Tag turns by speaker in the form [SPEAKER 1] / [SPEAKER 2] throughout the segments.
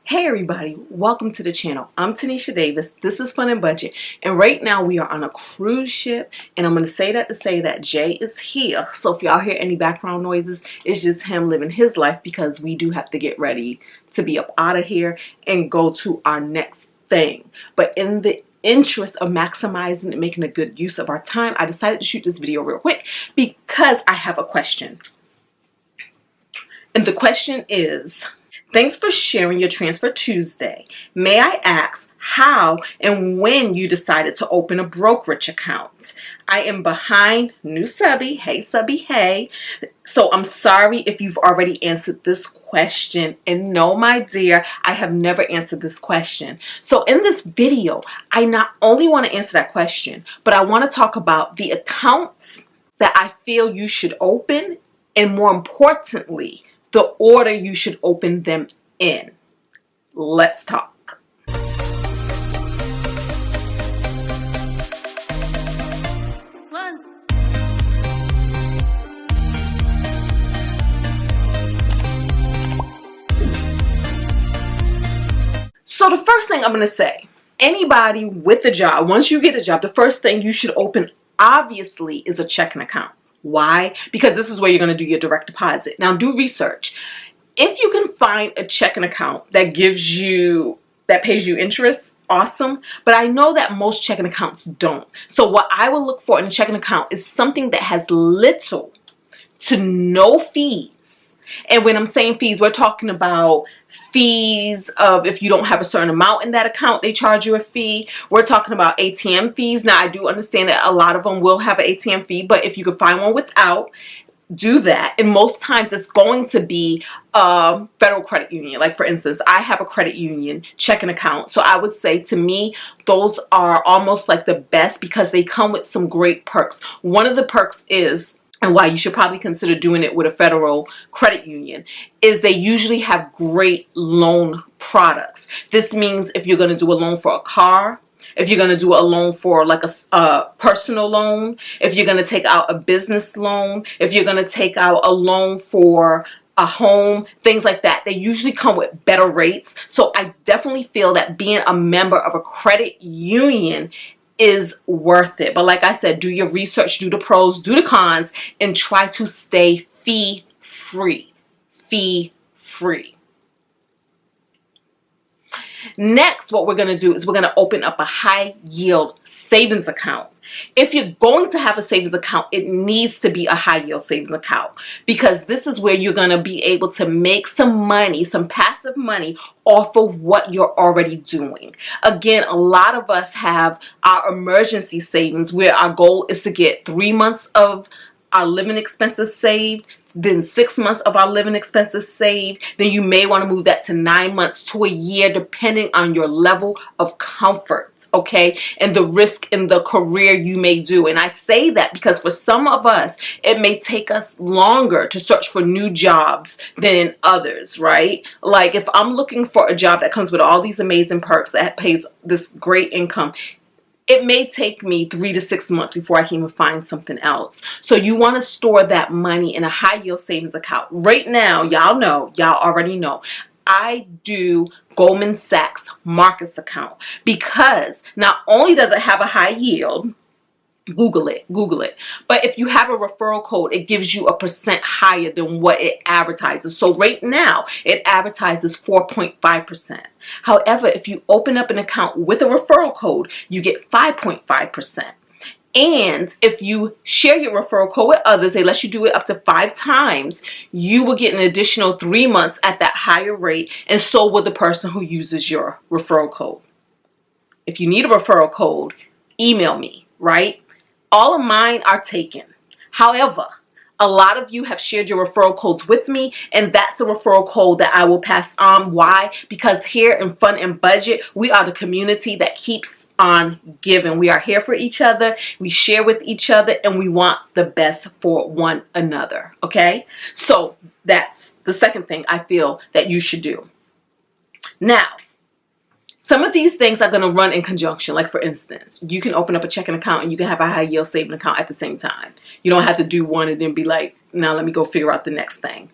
[SPEAKER 1] Hey everybody, welcome to the channel. I'm Tinesha Davis. This is Fun and Budget, and right now we are on a cruise ship, and I'm going to say that to say that Jay is here. So if y'all hear any background noises, it's just him living his life because we do have to get ready to be up out of here and go to our next thing. But in the interest of maximizing and making a good use of our time, I decided to shoot this video real quick because I have a question. And the question is, thanks for sharing your Transfer Tuesday. May I ask how and when you decided to open a brokerage account? I am behind, new subby, hey subby, hey. So I'm sorry if you've already answered this question. And no, my dear, I have never answered this question. So in this video, I not only want to answer that question, but I want to talk about the accounts that I feel you should open, and more importantly, the order you should open them in. Let's talk. So the first thing I'm going to say, anybody with a job, once you get a job, the first thing you should open obviously is a checking account. Why? Because this is where you're going to do your direct deposit. Now do research. If you can find a checking account that pays you interest, awesome. But I know that most checking accounts don't. So what I will look for in a checking account is something that has little to no fees. And when I'm saying fees, we're talking about fees of if you don't have a certain amount in that account, they charge you a fee. We're talking about ATM fees. Now, I do understand that a lot of them will have an ATM fee, but if you could find one without, do that. And most times it's going to be a federal credit union. Like for instance, I have a credit union checking account. So I would say to me, those are almost like the best because they come with some great perks. One of the perks is, and why you should probably consider doing it with a federal credit union, is they usually have great loan products. This means if you're going to do a loan for a car, if you're going to do a loan for like a personal loan, if you're going to take out a business loan, if you're going to take out a loan for a home, things like that, they usually come with better rates. So I definitely feel that being a member of a credit union is worth it. But like I said, do your research, do the pros, do the cons, and try to stay fee free. Fee free. Next, what we're going to do is we're going to open up a high yield savings account. If you're going to have a savings account, it needs to be a high yield savings account because this is where you're going to be able to make some money, some passive money off of what you're already doing. Again, a lot of us have our emergency savings where our goal is to get 3 months of our living expenses saved, then 6 months of our living expenses saved. Then you may want to move that to 9 months to a year, depending on your level of comfort, okay, and the risk in the career you may do. And I say that because for some of us, it may take us longer to search for new jobs than others, right? Like if I'm looking for a job that comes with all these amazing perks that pays this great income, it may take me 3 to 6 months before I can even find something else. So you want to store that money in a high yield savings account. Right now, y'all already know, I do Goldman Sachs Marcus account because not only does it have a high yield, Google it. But if you have a referral code, it gives you a % higher than what it advertises. So right now, it advertises 4.5%. However, if you open up an account with a referral code, you get 5.5%. And if you share your referral code with others, they let you do it up to 5 times, you will get an additional 3 months at that higher rate, and so will the person who uses your referral code. If you need a referral code, email me, right? All of mine are taken. However, a lot of you have shared your referral codes with me, and that's the referral code that I will pass on. Why? Because here in Fun and Budget, we are the community that keeps on giving. We are here for each other, we share with each other, and we want the best for one another, okay? So that's the second thing I feel that you should do. Now, some of these things are going to run in conjunction. Like for instance, you can open up a checking account and you can have a high yield saving account at the same time. You don't have to do one and then be like, now let me go figure out the next thing.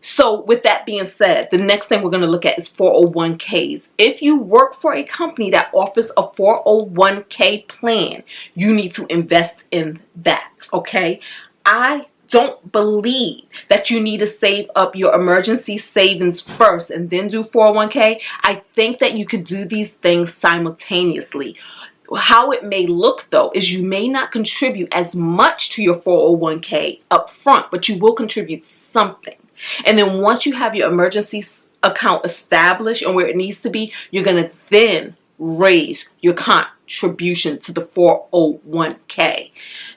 [SPEAKER 1] So with that being said, the next thing we're going to look at is 401ks. If you work for a company that offers a 401k plan, you need to invest in that, okay? I don't believe that you need to save up your emergency savings first and then do 401k. I think that you could do these things simultaneously. How it may look though is you may not contribute as much to your 401k up front, but you will contribute something. And then once you have your emergency account established and where it needs to be, you're going to then raise your contribution to the 401k.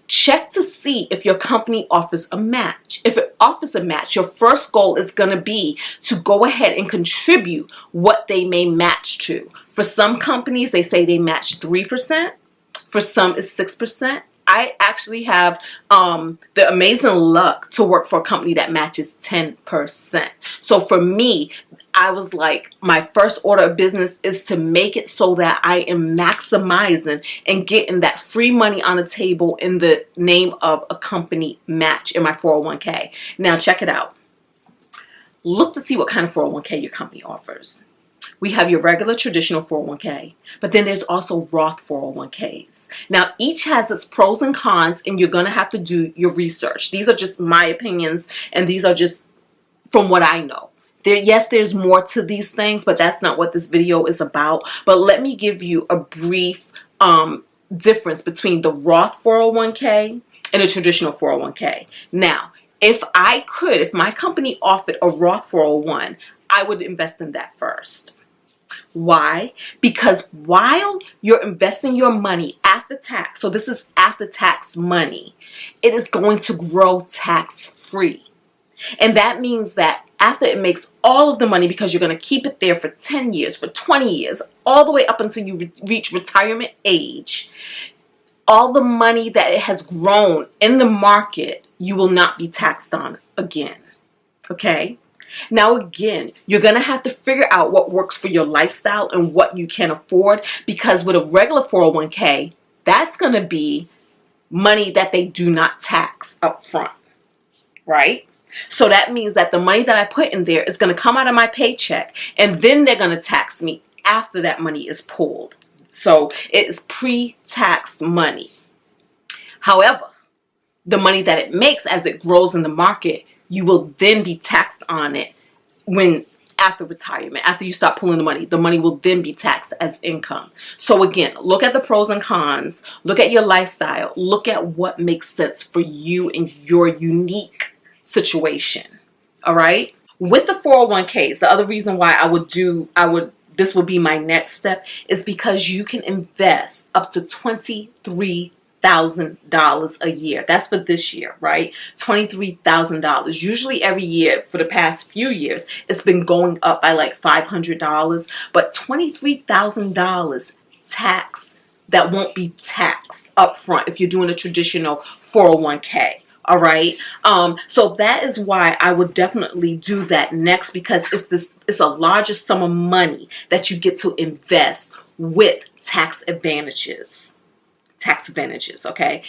[SPEAKER 1] Check to see if your company offers a match. If it offers a match, your first goal is going to be to go ahead and contribute what they may match to. For some companies, they say they match 3%. For some, it's 6%. I actually have the amazing luck to work for a company that matches 10%. So for me, I was like, my first order of business is to make it so that I am maximizing and getting that free money on the table in the name of a company match in my 401k. Now check it out. Look to see what kind of 401k your company offers. We have your regular traditional 401k, but then there's also Roth 401ks. Now, each has its pros and cons, and you're going to have to do your research. These are just my opinions, and these are just from what I know. Yes, there's more to these things, but that's not what this video is about. But let me give you a brief difference between the Roth 401k and a traditional 401k. Now, if my company offered a Roth 401, I would invest in that first. Why? Because while you're investing your money after tax, so this is after tax money, it is going to grow tax free. And that means that after it makes all of the money, because you're going to keep it there for 10 years, for 20 years, all the way up until you reach retirement age, all the money that it has grown in the market, you will not be taxed on again. Okay? Now again, you're going to have to figure out what works for your lifestyle and what you can afford, because with a regular 401k, that's going to be money that they do not tax up front, right? So that means that the money that I put in there is going to come out of my paycheck, and then they're going to tax me after that money is pulled. So it is pre-taxed money. However, the money that it makes as it grows in the market, you will then be taxed on it after retirement. After you stop pulling the money will then be taxed as income. So again, look at the pros and cons, look at your lifestyle, look at what makes sense for you and your unique situation. All right? With the 401ks, the other reason why this would be my next step is because you can invest up to $23,000 a year. That's for this year, right? $23,000. Usually every year for the past few years, it's been going up by like $500, but $23,000 tax that won't be taxed up front if you're doing a traditional 401k. All right. So that is why I would definitely do that next, because it's a larger sum of money that you get to invest with tax advantages. Okay.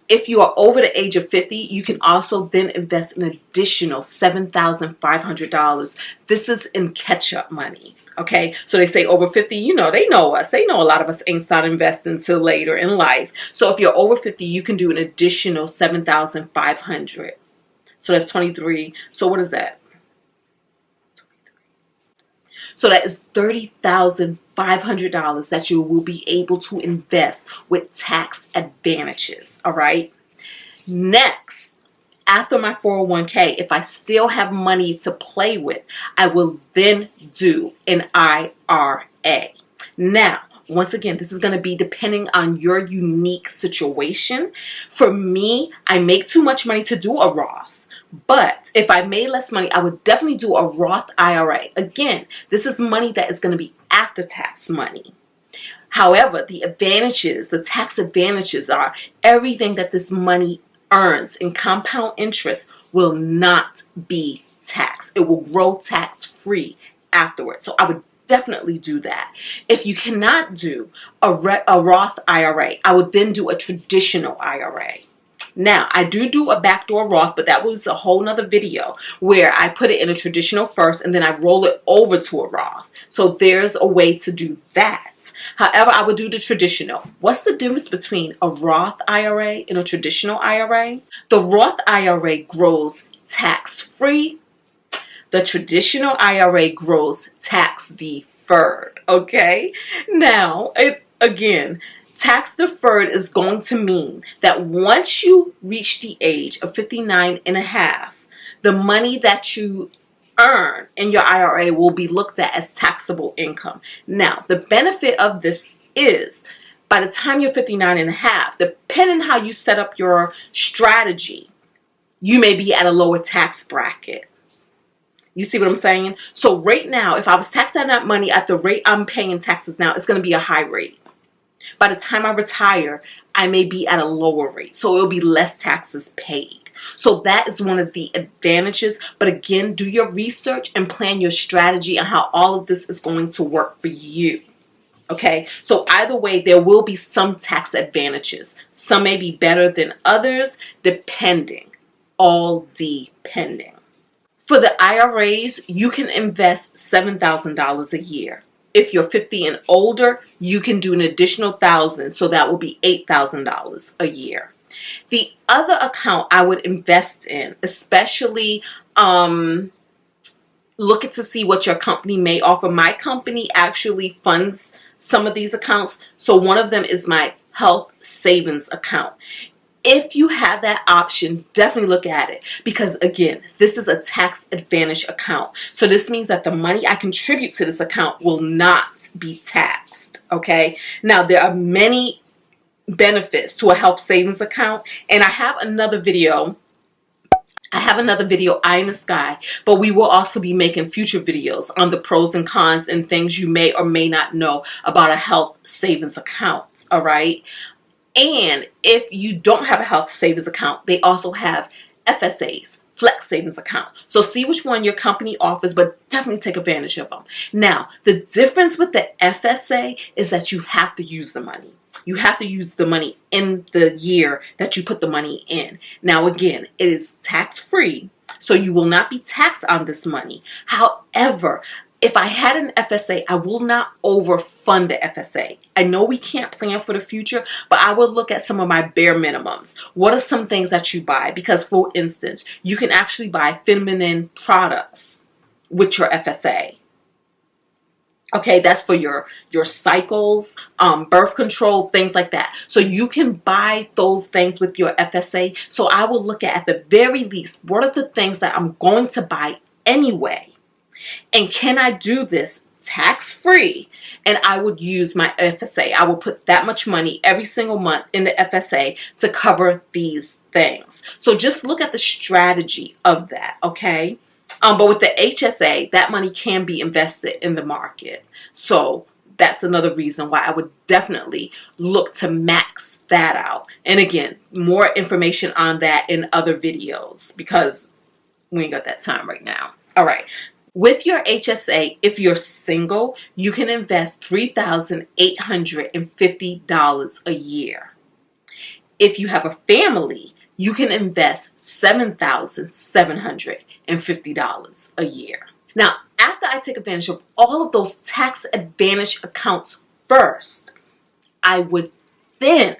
[SPEAKER 1] If you are over the age of 50, you can also then invest an additional $7,500. This is in catch-up money. Okay, so they say over 50, they know us. They know a lot of us ain't start investing until later in life. So if you're over 50, you can do an additional $7,500. So that's 23. So what is that? So that is $30,500 that you will be able to invest with tax advantages. All right. Next, after my 401k, if I still have money to play with, I will then do an IRA. Now, once again, this is going to be depending on your unique situation. For me, I make too much money to do a Roth. But if I made less money, I would definitely do a Roth IRA. Again, this is money that is going to be after tax money. However, the tax advantages are everything that this money earns in compound interest will not be taxed. It will grow tax-free afterwards. So I would definitely do that. If you cannot do a Roth IRA, I would then do a traditional IRA. Now, I do a backdoor Roth, but that was a whole nother video where I put it in a traditional first and then I roll it over to a Roth. So there's a way to do that. However, I would do the traditional. What's the difference between a Roth IRA and a traditional IRA? The Roth IRA grows tax-free. The traditional IRA grows tax-deferred, okay? Now, again, tax deferred is going to mean that once you reach the age of 59 and a half, the money that you earn in your IRA will be looked at as taxable income. Now, the benefit of this is by the time you're 59 and a half, depending how you set up your strategy, you may be at a lower tax bracket. You see what I'm saying? So right now, if I was taxing that money at the rate I'm paying taxes now, it's going to be a high rate. By the time I retire, I may be at a lower rate. So it'll be less taxes paid. So that is one of the advantages. But again, do your research and plan your strategy on how all of this is going to work for you. Okay, so either way, there will be some tax advantages. Some may be better than others, depending. All depending. For the IRAs, you can invest $7,000 a year. If you're 50 and older, you can do an additional $1,000, so that will be $8,000 a year. The other account I would invest in, especially look at to see what your company may offer. My company actually funds some of these accounts, so one of them is my health savings account. If you have that option, definitely look at it because, again, this is a tax advantage account. So this means that the money I contribute to this account will not be taxed, okay? Now, there are many benefits to a health savings account, and I have another video, Eye in the Sky, but we will also be making future videos on the pros and cons and things you may or may not know about a health savings account, all right? And if you don't have a health savings account, they also have FSAs, flex savings account. So see which one your company offers, but definitely take advantage of them. Now, the difference with the FSA is that you have to use the money. You have to use the money in the year that you put the money in. Now, again, it is tax-free, so you will not be taxed on this money. However, if I had an FSA, I will not overfund the FSA. I know we can't plan for the future, but I will look at some of my bare minimums. What are some things that you buy? Because, for instance, you can actually buy feminine products with your FSA. Okay, that's for your cycles, birth control, things like that. So you can buy those things with your FSA. So I will look at the very least, what are the things that I'm going to buy anyway? And can I do this tax-free? And I would use my FSA. I will put that much money every single month in the FSA to cover these things. So just look at the strategy of that, okay? But with the HSA, that money can be invested in the market. So that's another reason why I would definitely look to max that out. And again, more information on that in other videos because we ain't got that time right now. All right. With your HSA, if you're single, you can invest $3,850 a year. If you have a family, you can invest $7,750 a year. Now, after I take advantage of all of those tax advantage accounts first, I would then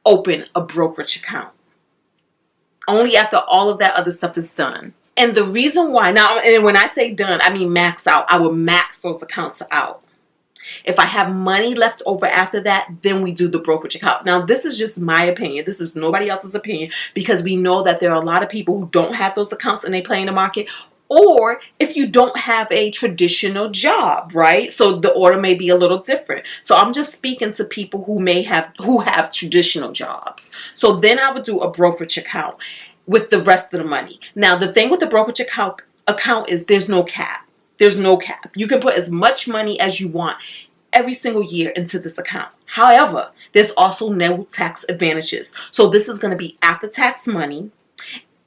[SPEAKER 1] open a brokerage account. Only after all of that other stuff is done. And the reason why, now, and when I say done, I mean max out. I will max those accounts out. If I have money left over after that, then we do the brokerage account. Now, this is just my opinion. This is nobody else's opinion because we know that there are a lot of people who don't have those accounts and they play in the market. Or if you don't have a traditional job, right? So the order may be a little different. So I'm just speaking to people who have traditional jobs. So then I would do a brokerage account with the rest of the money. Now, the thing with the brokerage account is there's no cap. There's no cap. You can put as much money as you want every single year into this account. However, there's also no tax advantages. So this is going to be after tax money.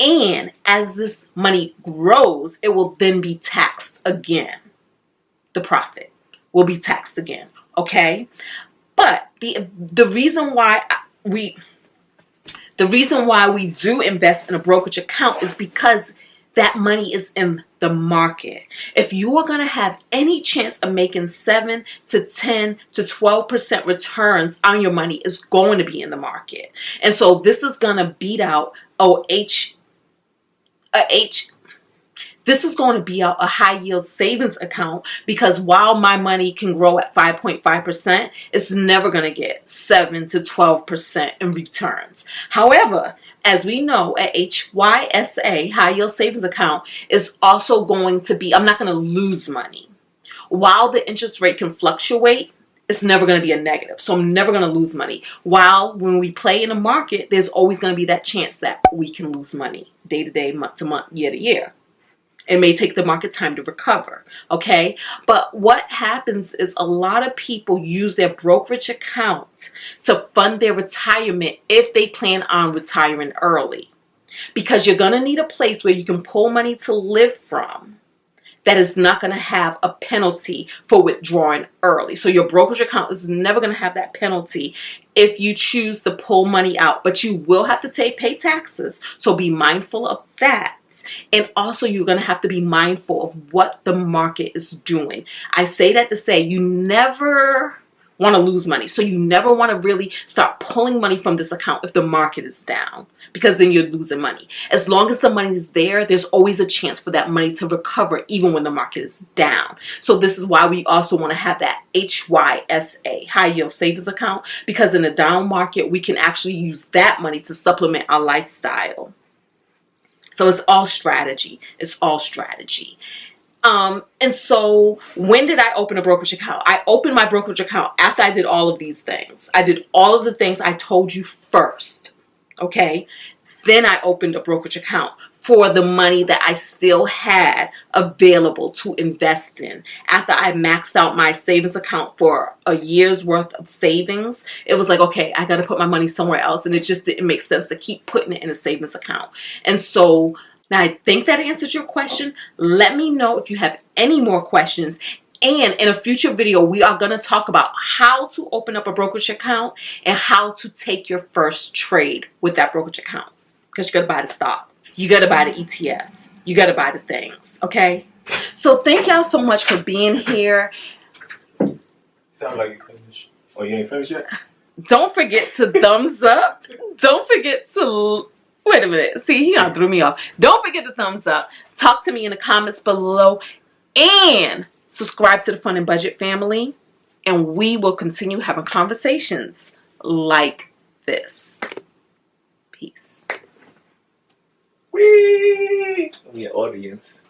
[SPEAKER 1] And as this money grows, it will then be taxed again. The profit will be taxed again. Okay? But the reason why The reason why we do invest in a brokerage account is because that money is in the market. If you are going to have any chance of making 7 to 10 to 12% returns on your money, is going to be in the market. And so this is going to beat out this is going to be a high yield savings account, because while my money can grow at 5.5%, it's never going to get 7 to 12% in returns. However, as we know, at HYSA, high yield savings account, is also going to be, I'm not going to lose money. While the interest rate can fluctuate, it's never going to be a negative. So I'm never going to lose money. While when we play in the market, there's always going to be that chance that we can lose money day to day, month to month, year to year. It may take the market time to recover, okay? But what happens is a lot of people use their brokerage account to fund their retirement if they plan on retiring early. Because you're going to need a place where you can pull money to live from that is not going to have a penalty for withdrawing early. So your brokerage account is never going to have that penalty if you choose to pull money out. But you will have to pay taxes, so be mindful of that. And also, you're going to have to be mindful of what the market is doing. I say that to say you never want to lose money. So you never want to really start pulling money from this account if the market is down, because then you're losing money. As long as the money is there, there's always a chance for that money to recover even when the market is down. So this is why we also want to have that HYSA, high yield savings account, because in a down market, we can actually use that money to supplement our lifestyle. So it's all strategy. It's all strategy. And so when did I open a brokerage account? I opened my brokerage account after I did all of these things. I did all of the things I told you first. Okay. Then I opened a brokerage account for the money that I still had available to invest in. After I maxed out my savings account for a year's worth of savings, it was like, okay, I got to put my money somewhere else. And it just didn't make sense to keep putting it in a savings account. And so now I think that answers your question. Let me know if you have any more questions. And in a future video, we are going to talk about how to open up a brokerage account and how to take your first trade with that brokerage account. Because you got to buy the stock. You got to buy the ETFs. You got to buy the things. Okay? So thank y'all so much for being here.
[SPEAKER 2] Sound like you finished. Oh, you ain't finished yet?
[SPEAKER 1] Don't forget to thumbs up. Don't forget to... Wait a minute. See, he threw me off. Don't forget to thumbs up. Talk to me in the comments below. And subscribe to the Fun and Budget family. And we will continue having conversations like this. Peace.
[SPEAKER 2] Whee! We an audience.